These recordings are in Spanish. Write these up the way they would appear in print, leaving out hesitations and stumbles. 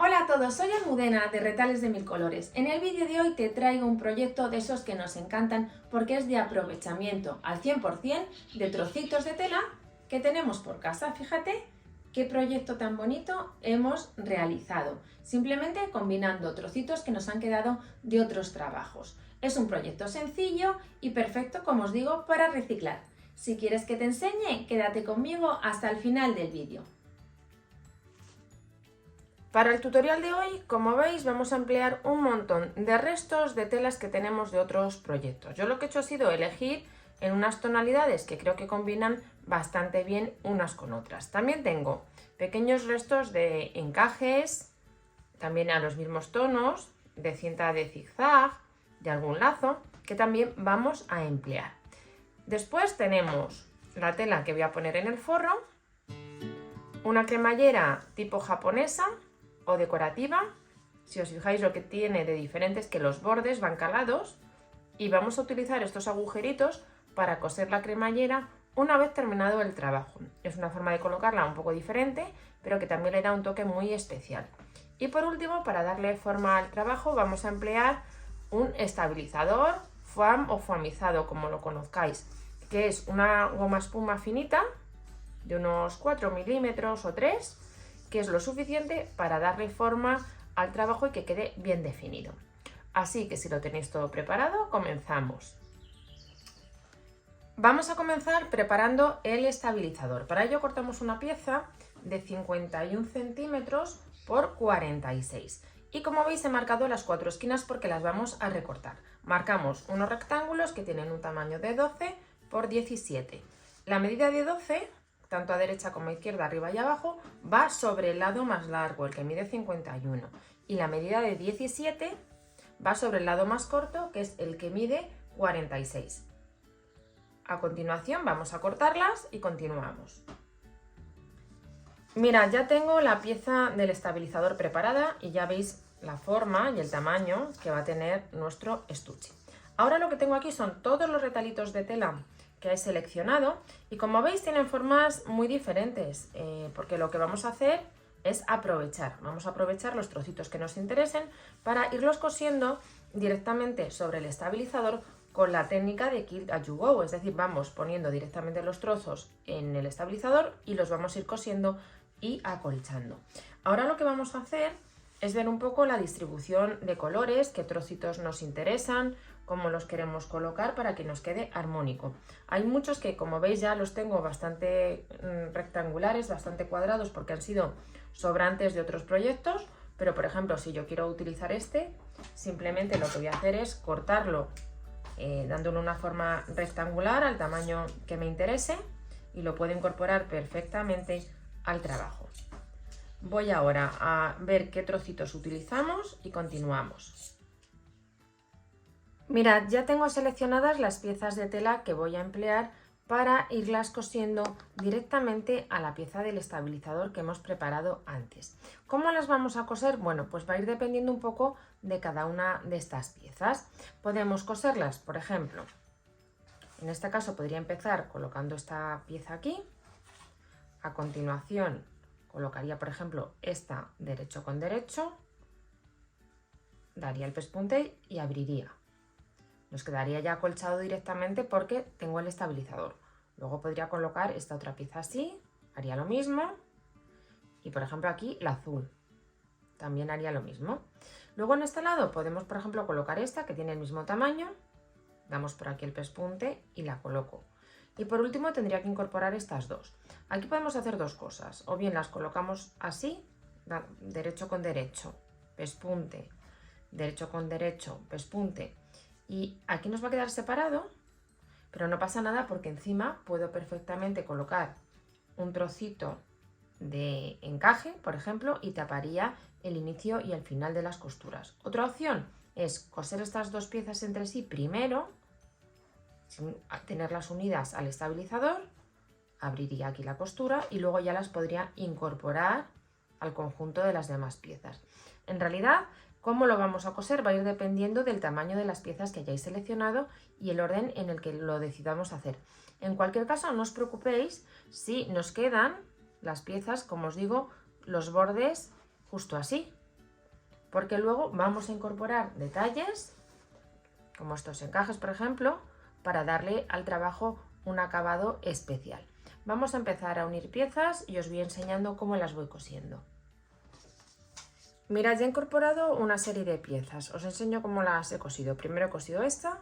Hola a todos, soy Almudena de Retales de Mil Colores. En el vídeo de hoy te traigo un proyecto de esos que nos encantan porque es de aprovechamiento al 100% de trocitos de tela que tenemos por casa. Fíjate qué proyecto tan bonito hemos realizado, simplemente combinando trocitos que nos han quedado de otros trabajos. Es un proyecto sencillo y perfecto, como os digo, para reciclar. Si quieres que te enseñe, quédate conmigo hasta el final del vídeo. Para el tutorial de hoy, como veis, vamos a emplear un montón de restos de telas que tenemos de otros proyectos. Yo lo que he hecho ha sido elegir en unas tonalidades que creo que combinan bastante bien unas con otras. También tengo pequeños restos de encajes, también a los mismos tonos, de cinta de zigzag, de algún lazo, que también vamos a emplear. Después tenemos la tela que voy a poner en el forro, una cremallera tipo japonesa o decorativa. Si os fijáis, lo que tiene de diferente es que los bordes van calados y vamos a utilizar estos agujeritos para coser la cremallera una vez terminado el trabajo. Es una forma de colocarla un poco diferente, pero que también le da un toque muy especial. Y por último, para darle forma al trabajo, vamos a emplear un estabilizador, foam o foamizado, como lo conozcáis, que es una goma espuma finita de unos 4 milímetros o 3, que es lo suficiente para darle forma al trabajo y que quede bien definido. Así que si lo tenéis todo preparado, comenzamos. Vamos a comenzar preparando el estabilizador. Para ello cortamos una pieza de 51 centímetros por 46. Y como veis he marcado las 4 esquinas porque las vamos a recortar. Marcamos unos rectángulos que tienen un tamaño de 12 por 17. La medida de 12, tanto a derecha como a izquierda, arriba y abajo, va sobre el lado más largo, el que mide 51. Y la medida de 17 va sobre el lado más corto, que es el que mide 46. A continuación vamos a cortarlas y continuamos. Mirad, ya tengo la pieza del estabilizador preparada y ya veis la forma y el tamaño que va a tener nuestro estuche. Ahora lo que tengo aquí son todos los retalitos de tela que he seleccionado y como veis tienen formas muy diferentes porque lo que vamos a hacer es vamos a aprovechar los trocitos que nos interesen para irlos cosiendo directamente sobre el estabilizador con la técnica de Quilt as you go, es decir, vamos poniendo directamente los trozos en el estabilizador y los vamos a ir cosiendo y acolchando. Ahora lo que vamos a hacer es ver un poco la distribución de colores, qué trocitos nos interesan, cómo los queremos colocar para que nos quede armónico. Hay muchos que, como veis, ya los tengo bastante rectangulares, bastante cuadrados porque han sido sobrantes de otros proyectos, pero por ejemplo, si yo quiero utilizar este, simplemente lo que voy a hacer es cortarlo dándole una forma rectangular al tamaño que me interese y lo puedo incorporar perfectamente al trabajo. Voy ahora a ver qué trocitos utilizamos y continuamos. Mirad, ya tengo seleccionadas las piezas de tela que voy a emplear para irlas cosiendo directamente a la pieza del estabilizador que hemos preparado antes. ¿Cómo las vamos a coser? Bueno, pues va a ir dependiendo un poco de cada una de estas piezas. Podemos coserlas, por ejemplo, en este caso podría empezar colocando esta pieza aquí. A continuación colocaría, por ejemplo, esta derecho con derecho, daría el pespunte y abriría. Nos quedaría ya acolchado directamente porque tengo el estabilizador. Luego podría colocar esta otra pieza así, haría lo mismo. Y por ejemplo aquí la azul, también haría lo mismo. Luego en este lado podemos, por ejemplo, colocar esta que tiene el mismo tamaño. Damos por aquí el pespunte y la coloco. Y por último tendría que incorporar estas dos. Aquí podemos hacer dos cosas. O bien las colocamos así, derecho con derecho, pespunte, derecho con derecho, pespunte. Y aquí nos va a quedar separado, pero no pasa nada porque encima puedo perfectamente colocar un trocito de encaje, por ejemplo, y taparía el inicio y el final de las costuras. Otra opción es coser estas dos piezas entre sí primero, sin tenerlas unidas al estabilizador, abriría aquí la costura y luego ya las podría incorporar al conjunto de las demás piezas. En realidad, cómo lo vamos a coser va a ir dependiendo del tamaño de las piezas que hayáis seleccionado y el orden en el que lo decidamos hacer. En cualquier caso, no os preocupéis si nos quedan las piezas, como os digo, los bordes justo así. porque luego vamos a incorporar detalles, como estos encajes por ejemplo, para darle al trabajo un acabado especial. Vamos a empezar a unir piezas y os voy enseñando cómo las voy cosiendo. Mirad, ya he incorporado una serie de piezas, os enseño cómo las he cosido. Primero he cosido esta,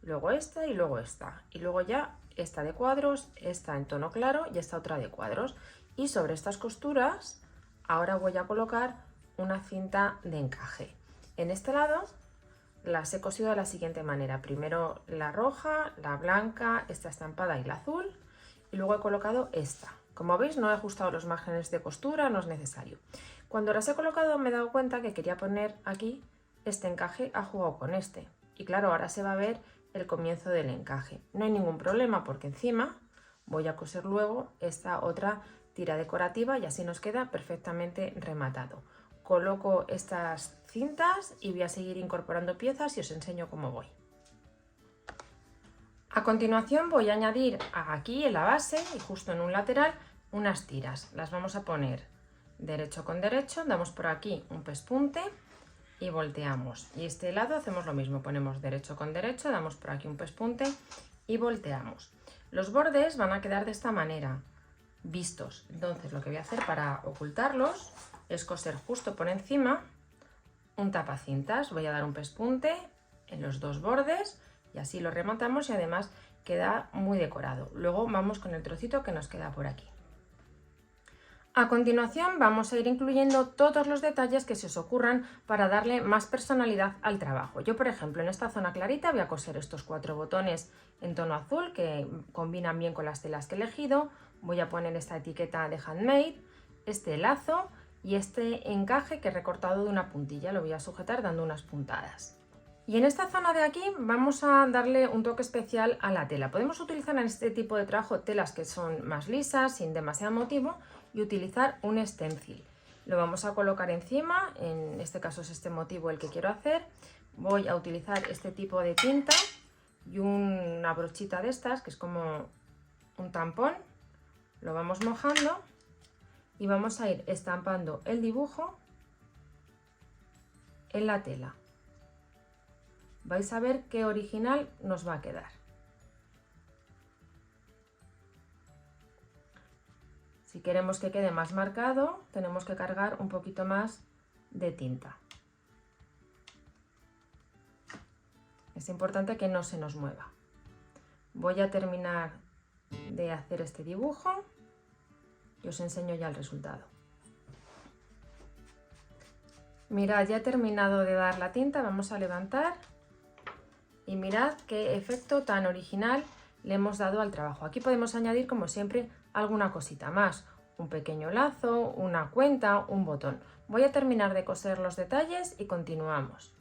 luego esta y luego esta. Y luego ya esta de cuadros, esta en tono claro y esta otra de cuadros. Y sobre estas costuras ahora voy a colocar una cinta de encaje. En este lado las he cosido de la siguiente manera. Primero la roja, la blanca, esta estampada y la azul. Y luego he colocado esta. Como veis, no he ajustado los márgenes de costura, no es necesario. Cuando las he colocado me he dado cuenta que quería poner aquí este encaje, ha jugado con este. Y claro, ahora se va a ver el comienzo del encaje. No hay ningún problema porque encima voy a coser luego esta otra tira decorativa y así nos queda perfectamente rematado. Coloco estas cintas y voy a seguir incorporando piezas y os enseño cómo voy. A continuación voy a añadir aquí en la base y justo en un lateral unas tiras. Las vamos a poner derecho con derecho, damos por aquí un pespunte y volteamos. Y este lado hacemos lo mismo, ponemos derecho con derecho, damos por aquí un pespunte y volteamos. Los bordes van a quedar de esta manera, vistos. Entonces lo que voy a hacer para ocultarlos es coser justo por encima un tapacintas. Voy a dar un pespunte en los dos bordes y así lo rematamos y además queda muy decorado. Luego vamos con el trocito que nos queda por aquí. A continuación vamos a ir incluyendo todos los detalles que se os ocurran para darle más personalidad al trabajo. Yo, por ejemplo, en esta zona clarita voy a coser estos 4 botones en tono azul que combinan bien con las telas que he elegido. Voy a poner esta etiqueta de handmade, este lazo y este encaje que he recortado de una puntilla. Lo voy a sujetar dando unas puntadas. Y en esta zona de aquí vamos a darle un toque especial a la tela. Podemos utilizar en este tipo de trabajo telas que son más lisas, sin demasiado motivo, y utilizar un stencil. Lo vamos a colocar encima, en este caso es este motivo el que quiero hacer. Voy a utilizar este tipo de tinta y una brochita de estas, que es como un tampón. Lo vamos mojando y vamos a ir estampando el dibujo en la tela. Vais a ver qué original nos va a quedar. Si queremos que quede más marcado, tenemos que cargar un poquito más de tinta. Es importante que no se nos mueva. Voy a terminar de hacer este dibujo y os enseño ya el resultado. Mirad, ya he terminado de dar la tinta, vamos a levantar. Y mirad qué efecto tan original le hemos dado al trabajo. Aquí podemos añadir, como siempre, alguna cosita más. Un pequeño lazo, una cuenta, un botón. Voy a terminar de coser los detalles y continuamos.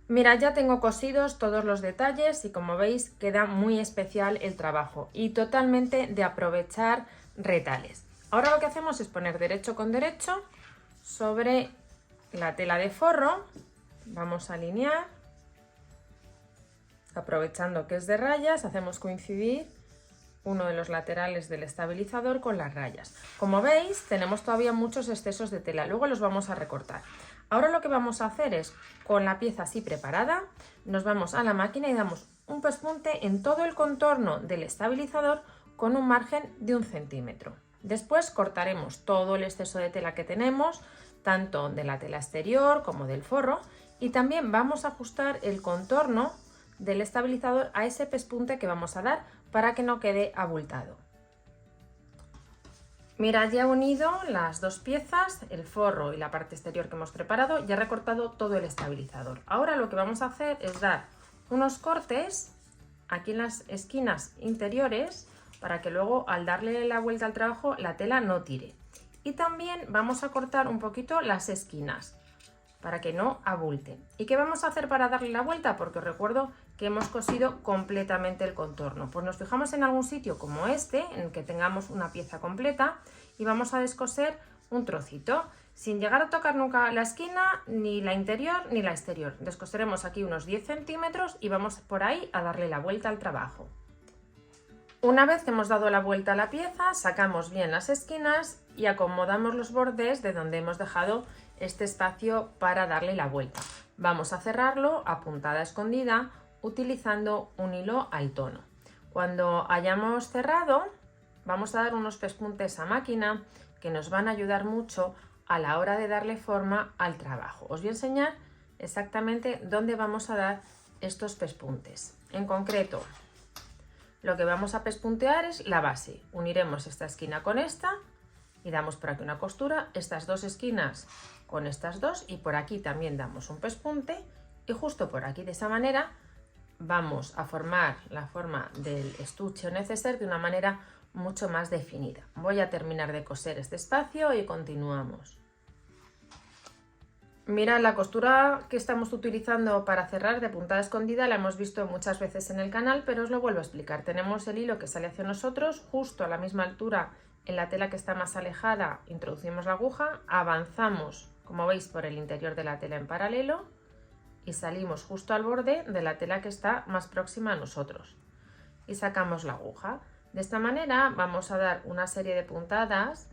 Mirad, ya tengo cosidos todos los detalles y como veis queda muy especial el trabajo y totalmente de aprovechar retales. Ahora lo que hacemos es poner derecho con derecho sobre la tela de forro. Vamos a alinear, aprovechando que es de rayas, hacemos coincidir uno de los laterales del estabilizador con las rayas. Como veis, tenemos todavía muchos excesos de tela, luego los vamos a recortar. Ahora lo que vamos a hacer es, con la pieza así preparada, nos vamos a la máquina y damos un pespunte en todo el contorno del estabilizador con un margen de 1 centímetro. Después cortaremos todo el exceso de tela que tenemos, tanto de la tela exterior como del forro, y también vamos a ajustar el contorno del estabilizador a ese pespunte que vamos a dar para que no quede abultado. Mirad, ya he unido las dos piezas, el forro y la parte exterior que hemos preparado, ya he recortado todo el estabilizador. Ahora lo que vamos a hacer es dar unos cortes aquí en las esquinas interiores para que luego al darle la vuelta al trabajo la tela no tire. Y también vamos a cortar un poquito las esquinas para que no abulte. ¿Y qué vamos a hacer para darle la vuelta? Porque os recuerdo que hemos cosido completamente el contorno. Pues nos fijamos en algún sitio como este, en el que tengamos una pieza completa, y vamos a descoser un trocito, sin llegar a tocar nunca la esquina, ni la interior ni la exterior. Descoseremos aquí unos 10 centímetros y vamos por ahí a darle la vuelta al trabajo. Una vez que hemos dado la vuelta a la pieza, sacamos bien las esquinas y acomodamos los bordes de donde hemos dejado este espacio para darle la vuelta. Vamos a cerrarlo a puntada escondida utilizando un hilo al tono. Cuando hayamos cerrado, vamos a dar unos pespuntes a máquina que nos van a ayudar mucho a la hora de darle forma al trabajo. Os voy a enseñar exactamente dónde vamos a dar estos pespuntes. En concreto, lo que vamos a pespuntear es la base. Uniremos esta esquina con esta y damos por aquí una costura, estas dos esquinas con estas dos, y por aquí también damos un pespunte, y justo por aquí de esa manera vamos a formar la forma del estuche o neceser de una manera mucho más definida. Voy a terminar de coser este espacio y continuamos. Mira, la costura que estamos utilizando para cerrar de puntada escondida la hemos visto muchas veces en el canal, pero os lo vuelvo a explicar. Tenemos el hilo que sale hacia nosotros, justo a la misma altura en la tela que está más alejada, introducimos la aguja, avanzamos, como veis, por el interior de la tela en paralelo y salimos justo al borde de la tela que está más próxima a nosotros y sacamos la aguja. De esta manera vamos a dar una serie de puntadas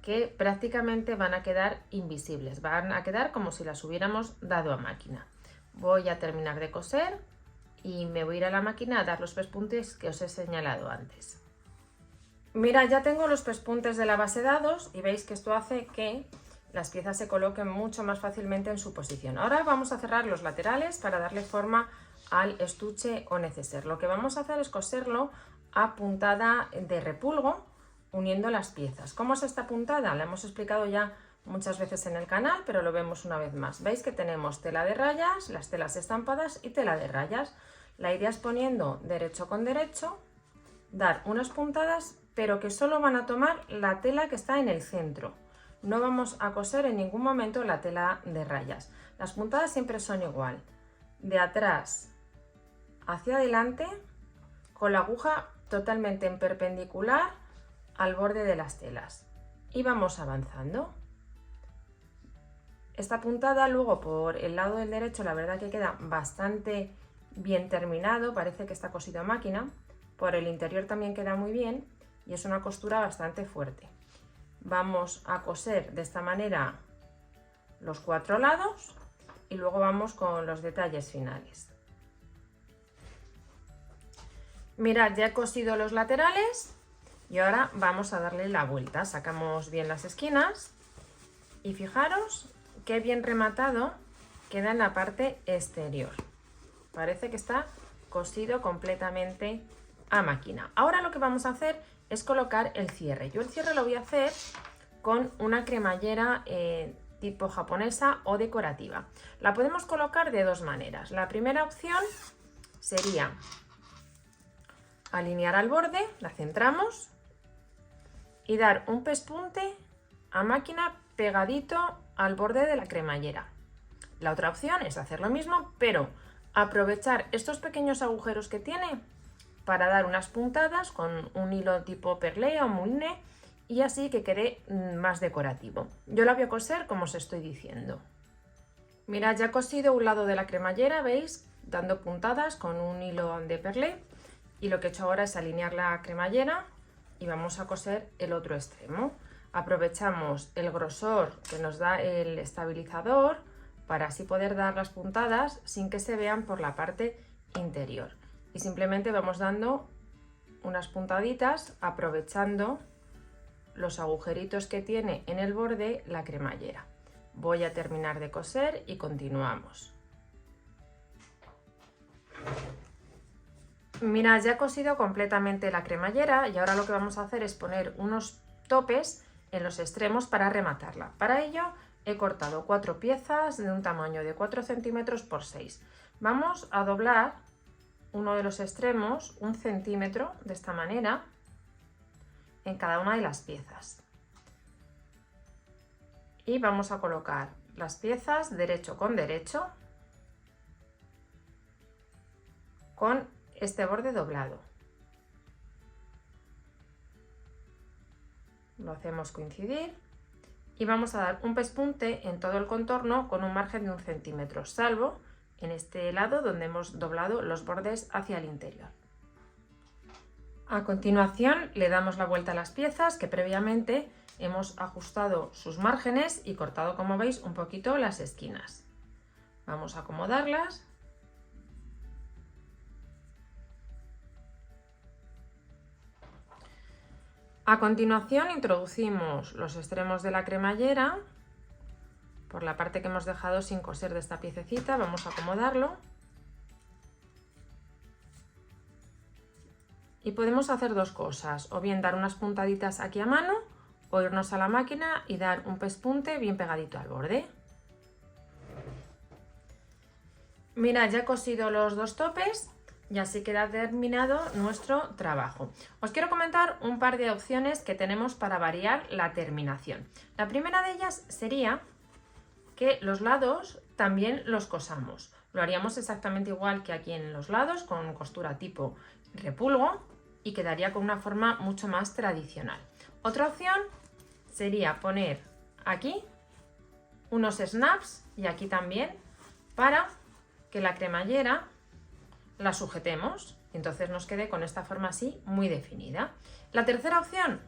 que prácticamente van a quedar invisibles, van a quedar como si las hubiéramos dado a máquina. Voy a terminar de coser y me voy a ir a la máquina a dar los pespuntes que os he señalado antes. Mira, ya tengo los pespuntes de la base dados y veis que esto hace que las piezas se coloquen mucho más fácilmente en su posición. Ahora vamos a cerrar los laterales para darle forma al estuche o neceser. Lo que vamos a hacer es coserlo a puntada de repulgo, uniendo las piezas. ¿Cómo es esta puntada? La hemos explicado ya muchas veces en el canal, pero lo vemos una vez más. Veis que tenemos tela de rayas, las telas estampadas y tela de rayas. La idea es poniendo derecho con derecho, dar unas puntadas, pero que solo van a tomar la tela que está en el centro. No vamos a coser en ningún momento la tela de rayas. Las puntadas siempre son igual, de atrás hacia adelante, con la aguja totalmente en perpendicular al borde de las telas, y vamos avanzando. Esta puntada luego por el lado del derecho la verdad que queda bastante bien terminado, parece que está cosido a máquina. Por el interior también queda muy bien y es una costura bastante fuerte. Vamos a coser de esta manera los 4 lados y luego vamos con los detalles finales. Mirad, ya he cosido los laterales y ahora vamos a darle la vuelta. Sacamos bien las esquinas y fijaros qué bien rematado queda en la parte exterior. Parece que está cosido completamente a máquina. Ahora lo que vamos a hacer es colocar el cierre. Yo el cierre lo voy a hacer con una cremallera tipo japonesa o decorativa. La podemos colocar de dos maneras. La primera opción sería alinear al borde, la centramos y dar un pespunte a máquina pegadito al borde de la cremallera. La otra opción es hacer lo mismo, pero aprovechar estos pequeños agujeros que tiene para dar unas puntadas con un hilo tipo perlé o mouliné y así que quede más decorativo. Yo la voy a coser como os estoy diciendo. Mirad, ya he cosido un lado de la cremallera, veis, dando puntadas con un hilo de perlé, y lo que he hecho ahora es alinear la cremallera y vamos a coser el otro extremo. Aprovechamos el grosor que nos da el estabilizador para así poder dar las puntadas sin que se vean por la parte interior. Y simplemente vamos dando unas puntaditas aprovechando los agujeritos que tiene en el borde la cremallera. Voy a terminar de coser y continuamos. Mirad, ya he cosido completamente la cremallera y ahora lo que vamos a hacer es poner unos topes en los extremos para rematarla. Para ello he cortado 4 piezas de un tamaño de 4 centímetros por 6. Vamos a doblar uno de los extremos 1 centímetro de esta manera en cada una de las piezas. Y vamos a colocar las piezas derecho con derecho con este borde doblado. Lo hacemos coincidir y vamos a dar un pespunte en todo el contorno con un margen de 1 centímetro, salvo en este lado donde hemos doblado los bordes hacia el interior. A continuación le damos la vuelta a las piezas que previamente hemos ajustado sus márgenes y cortado, como veis, un poquito las esquinas. Vamos a acomodarlas. A continuación introducimos los extremos de la cremallera por la parte que hemos dejado sin coser de esta piececita. Vamos a acomodarlo. Y podemos hacer dos cosas, o bien dar unas puntaditas aquí a mano, o irnos a la máquina y dar un pespunte bien pegadito al borde. Mirad, ya he cosido los dos topes y así queda terminado nuestro trabajo. Os quiero comentar un par de opciones que tenemos para variar la terminación. La primera de ellas sería que los lados también los cosamos. Lo haríamos exactamente igual que aquí en los lados, con costura tipo repulgo, y quedaría con una forma mucho más tradicional. Otra opción sería poner aquí unos snaps y aquí también, para que la cremallera la sujetemos y entonces nos quede con esta forma así muy definida. La tercera opción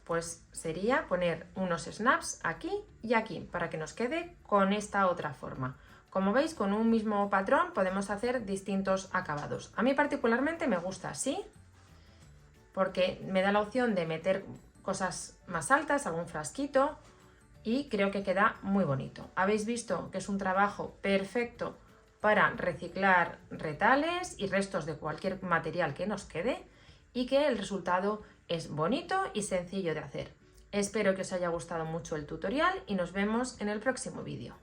pues sería poner unos snaps aquí y aquí para que nos quede con esta otra forma. Como veis, con un mismo patrón podemos hacer distintos acabados. A mí particularmente me gusta así porque me da la opción de meter cosas más altas, algún frasquito, y creo que queda muy bonito. Habéis visto que es un trabajo perfecto para reciclar retales y restos de cualquier material que nos quede y que el resultado es bonito y sencillo de hacer. Espero que os haya gustado mucho el tutorial y nos vemos en el próximo vídeo.